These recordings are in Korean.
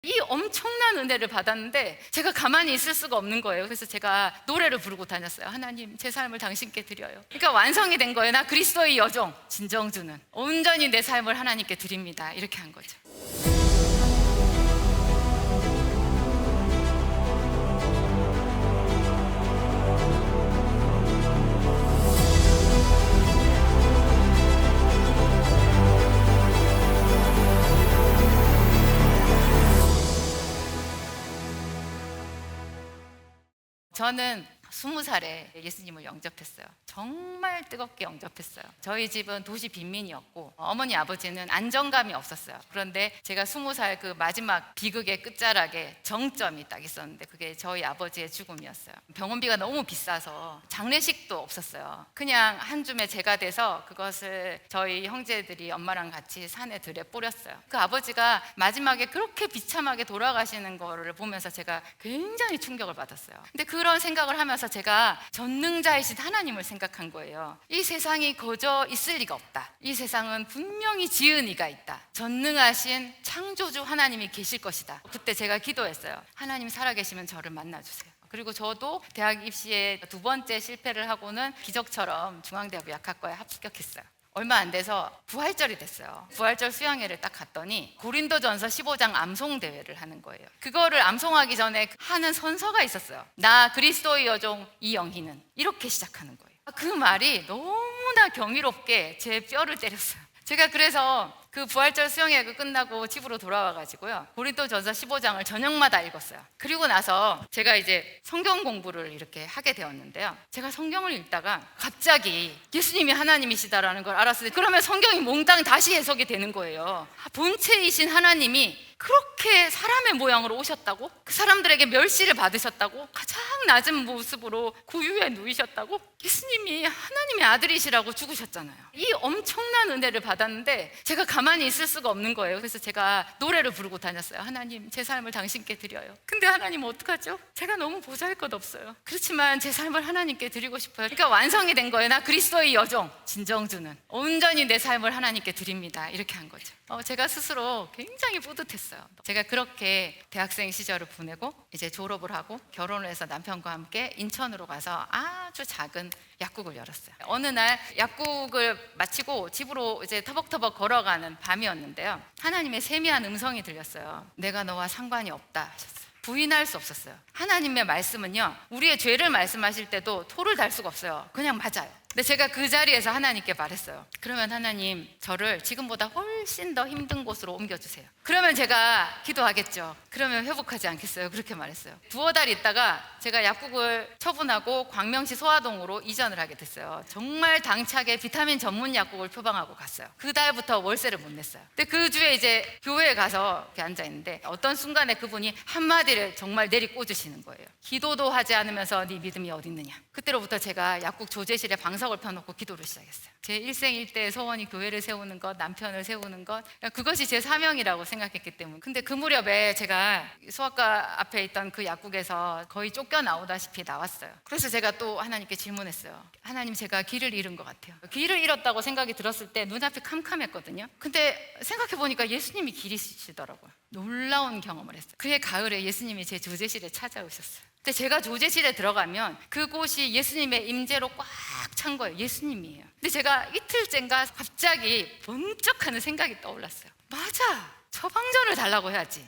이 엄청난 은혜를 받았는데 제가 가만히 있을 수가 없는 거예요. 그래서 제가 노래를 부르고 다녔어요. 하나님, 제 삶을 당신께 드려요. 그러니까 완성이 된 거예요. 나 그리스도의 여종 진정주는 온전히 내 삶을 하나님께 드립니다. 이렇게 한 거죠. 저는 20살에 예수님을 영접했어요. 정말 뜨겁게 영접했어요. 저희 집은 도시 빈민이었고 어머니 아버지는 안정감이 없었어요. 그런데 제가 20살 그 마지막 비극의 끝자락에 정점이 딱 있었는데 그게 저희 아버지의 죽음이었어요. 병원비가 너무 비싸서 장례식도 없었어요. 그냥 한 줌의 제가 돼서 그것을 저희 형제들이 엄마랑 같이 산에 들에 뿌렸어요. 그 아버지가 마지막에 그렇게 비참하게 돌아가시는 거를 보면서 제가 굉장히 충격을 받았어요. 근데 그런 생각을 하면서 제가 전능자이신 하나님을 생각한 거예요. 이 세상이 거저 있을 리가 없다. 이 세상은 분명히 지은 이가 있다. 전능하신 창조주 하나님이 계실 것이다. 그때 제가 기도했어요. 하나님 살아계시면 저를 만나주세요. 그리고 저도 대학 입시에 2번째 실패를 하고는 기적처럼 중앙대학교 약학과에 합격했어요. 얼마 안 돼서 부활절이 됐어요. 부활절 수양회를 딱 갔더니 고린도전서 15장 암송대회를 하는 거예요. 그거를 암송하기 전에 하는 선서가 있었어요. 나 그리스도의 여종 이영희는, 이렇게 시작하는 거예요. 그 말이 너무나 경이롭게 제 뼈를 때렸어요. 제가 그래서 그 부활절 수영회가 끝나고 집으로 돌아와가지고요, 고린도전서 15장을 저녁마다 읽었어요. 그리고 나서 제가 이제 성경 공부를 이렇게 하게 되었는데요, 제가 성경을 읽다가 갑자기 예수님이 하나님이시다라는 걸 알았어요. 그러면 성경이 몽땅 다시 해석이 되는 거예요. 본체이신 하나님이 그렇게 사람의 모양으로 오셨다고? 그 사람들에게 멸시를 받으셨다고? 가장 낮은 모습으로 구유에 누이셨다고? 예수님이 하나님의 아들이시라고 죽으셨잖아요. 이 엄청난 은혜를 받았는데 제가 가만히 있을 수가 없는 거예요. 그래서 제가 노래를 부르고 다녔어요. 하나님, 제 삶을 당신께 드려요. 근데 하나님 어떡하죠? 제가 너무 보잘것없어요. 그렇지만 제 삶을 하나님께 드리고 싶어요. 그러니까 완성이 된 거예요. 나 그리스도의 여종 진정주는 온전히 내 삶을 하나님께 드립니다. 이렇게 한 거죠. 제가 스스로 굉장히 뿌듯했어요. 제가 그렇게 대학생 시절을 보내고 이제 졸업을 하고 결혼을 해서 남편과 함께 인천으로 가서 아주 작은 약국을 열었어요. 어느 날 약국을 마치고 집으로 이제 터벅터벅 걸어가는 밤이었는데요, 하나님의 세미한 음성이 들렸어요. 내가 너와 상관이 없다 하셨어요. 부인할 수 없었어요. 하나님의 말씀은요, 우리의 죄를 말씀하실 때도 토를 달 수가 없어요. 그냥 맞아요. 근데 제가 그 자리에서 하나님께 말했어요. 그러면 하나님, 저를 지금보다 훨씬 더 힘든 곳으로 옮겨주세요. 그러면 제가 기도하겠죠. 그러면 회복하지 않겠어요? 그렇게 말했어요. 2달 있다가 제가 약국을 처분하고 광명시 소화동으로 이전을 하게 됐어요. 정말 당차게 비타민 전문 약국을 표방하고 갔어요. 그 달부터 월세를 못 냈어요. 근데 그 주에 이제 교회에 가서 이렇게 앉아있는데 어떤 순간에 그분이 한마디를 정말 내리꽂으시는 거예요. 기도도 하지 않으면서 네 믿음이 어디 있느냐. 그때로부터 제가 약국 조제실에 방석을 펴놓고 기도를 시작했어요. 제 일생일대의 소원이 교회를 세우는 것, 남편을 세우는 것, 그것이 제 사명이라고 생각했기 때문에. 근데 그 무렵에 제가 소아과 앞에 있던 그 약국에서 거의 쫓겨나오다시피 나왔어요. 그래서 제가 또 하나님께 질문했어요. 하나님, 제가 길을 잃은 것 같아요. 길을 잃었다고 생각이 들었을 때 눈앞이 캄캄했거든요. 근데 생각해보니까 예수님이 길이시더라고요. 놀라운 경험을 했어요. 그해 가을에 예수님이 제 조제실에 찾아오셨어요. 근데 제가 조제실에 들어가면 그곳이 예수님의 임재로 꽉 찬 거예요. 예수님이에요. 근데 제가 이틀째인가 갑자기 번쩍하는 생각이 떠올랐어요. 맞아, 처방전을 달라고 해야지.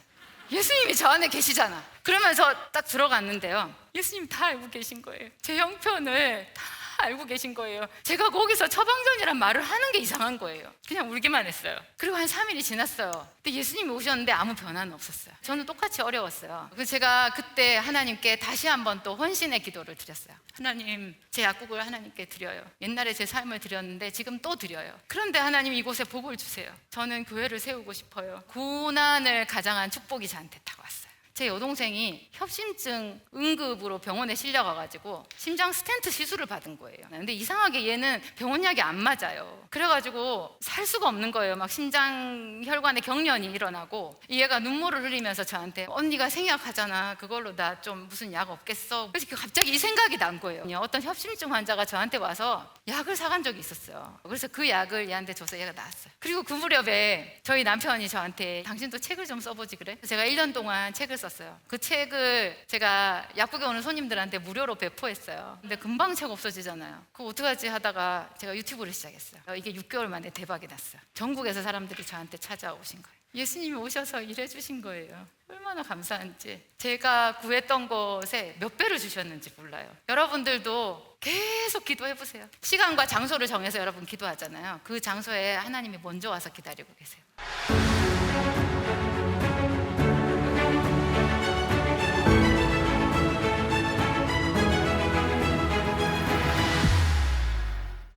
예수님이 저 안에 계시잖아. 그러면서 딱 들어갔는데요, 예수님 다 알고 계신 거예요. 제 형편을 다 알고 계신 거예요. 제가 거기서 처방전이란 말을 하는 게 이상한 거예요. 그냥 울기만 했어요. 그리고 한 3일이 지났어요. 근데 예수님이 오셨는데 아무 변화는 없었어요. 저는 똑같이 어려웠어요. 그래서 제가 그때 하나님께 다시 한번 또 헌신의 기도를 드렸어요. 하나님, 제 약국을 하나님께 드려요. 옛날에 제 삶을 드렸는데 지금 또 드려요. 그런데 하나님, 이곳에 복을 주세요. 저는 교회를 세우고 싶어요. 고난을 가장한 축복이 저한테 다가왔어요. 제 여동생이 협심증 응급으로 병원에 실려가가지고 심장 스텐트 시술을 받은 거예요. 근데 이상하게 얘는 병원약이 안 맞아요. 그래가지고 살 수가 없는 거예요. 막 심장 혈관에 경련이 일어나고 얘가 눈물을 흘리면서 저한테 언니가 생약하잖아. 그걸로 나 좀 무슨 약 없겠어? 그래서 갑자기 이 생각이 난 거예요. 어떤 협심증 환자가 저한테 와서 약을 사간 적이 있었어요. 그래서 그 약을 얘한테 줘서 얘가 나았어요. 그리고 그 무렵에 저희 남편이 저한테 당신도 책을 좀 써보지 그래? 제가 1년 동안 책을 썼어요. 그 책을 제가 약국에 오는 손님들한테 무료로 배포했어요. 근데 금방 책 없어지잖아요. 그거 어떡하지 하다가 제가 유튜브를 시작했어요. 이게 6개월 만에 대박이 났어요. 전국에서 사람들이 저한테 찾아오신 거예요. 예수님이 오셔서 일해주신 거예요. 얼마나 감사한지. 제가 구했던 것에 몇 배를 주셨는지 몰라요. 여러분들도 계속 기도해보세요. 시간과 장소를 정해서 여러분 기도하잖아요. 그 장소에 하나님이 먼저 와서 기다리고 계세요.